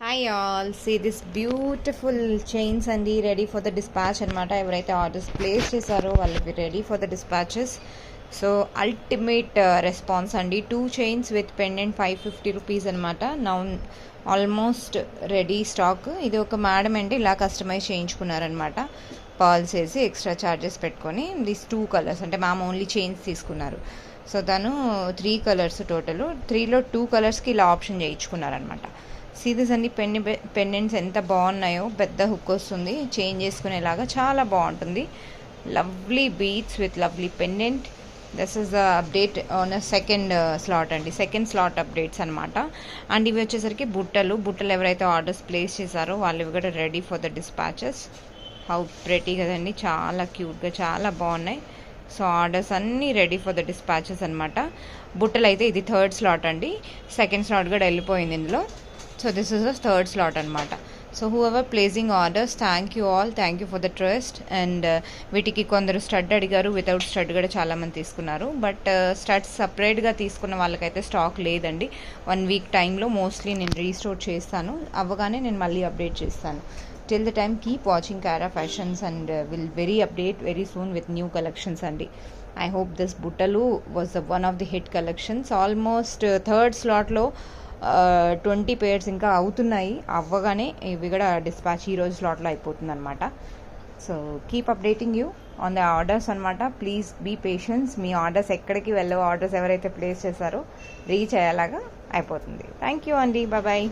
Hi all, see this beautiful chains అండి, ready for the dispatch అనమాట. ఎవరైతే orders place చేశారో వాళ్ళకి ready for the dispatches. So ultimate response అండి. 2 chains with pendant 550 rupees అనమాట. Now almost ready stock. ఇది ఒక మేడం అండి ఇలా కస్టమైజ్ చేయించుకున్నారనమాట. పర్ల్స్ వేసి ఎక్స్ట్రా ఛార్జెస్ పెట్టుకొని దిస్ 2 కలర్స్ అంటే మ్యామ్ ఓన్లీ చైన్స్ తీసుకున్నారు. సో తను 3 కలర్స్ టోటల్, 3లో 2 కలర్స్కి ఇలా ఆప్షన్ చేయించుకున్నారనమాట. సీరీస్ అన్ని పెండెంట్స్ ఎంత బాగున్నాయో, పెద్ద హుక్ వస్తుంది, చేంజ్ చేసుకునేలాగా చాలా బాగుంటుంది. Lovely beads with lovely pendant. This is the update on second slot అండి, సెకండ్ స్లాట్ అప్డేట్స్ అనమాట. అండ్ ఇవి వచ్చేసరికి బుట్టలు ఎవరైతే ఆర్డర్స్ ప్లేస్ చేశారో వాళ్ళు కూడా ready for the dispatches. How pretty కదండి, చాలా క్యూట్గా చాలా బాగున్నాయి. సో ఆర్డర్స్ అన్నీ రెడీ ఫర్ ద డిస్పాచెస్ అనమాట. బుట్టలు అయితే ఇది 3rd స్లాట్ అండి, సెకండ్ స్లాట్ కూడా వెళ్ళిపోయింది ఇందులో. So this is the 3rd slot అనమాట. So whoever placing orders, thank you all, thank you for the trust. And వీటికి కొందరు స్టడ్ అడిగారు, వితౌట్ స్టడ్ కూడా చాలామంది తీసుకున్నారు. బట్ స్టడ్స్ సపరేట్గా తీసుకున్న వాళ్ళకైతే స్టాక్ లేదండి. 1 వీక్ టైంలో మోస్ట్లీ నేను రీస్టోర్ చేస్తాను, అవ్వగానే నేను మళ్ళీ అప్డేట్ చేస్తాను. Till the time keep watching Kyra Fashions and will update very soon with new collections అండి. I hope this బుట్టలు was one of the hit collections. Almost 3rd స్లాట్లో 20 pairs ఇంకా అవుతున్నాయి, అవ్వగానే ఇవి కూడా డిస్పాచ్ ఈరోజు స్లాట్లో అయిపోతుంది అనమాట. So keep updating you on the orders అనమాట. Please be patience. మీ ఆర్డర్స్ ఎక్కడికి వెళ్ళవు, ఆర్డర్స్ ఎవరైతే ప్లేస్ చేశారో రీచ్ అయ్యేలాగా అయిపోతుంది. థ్యాంక్ యూ అండి, బాయ్.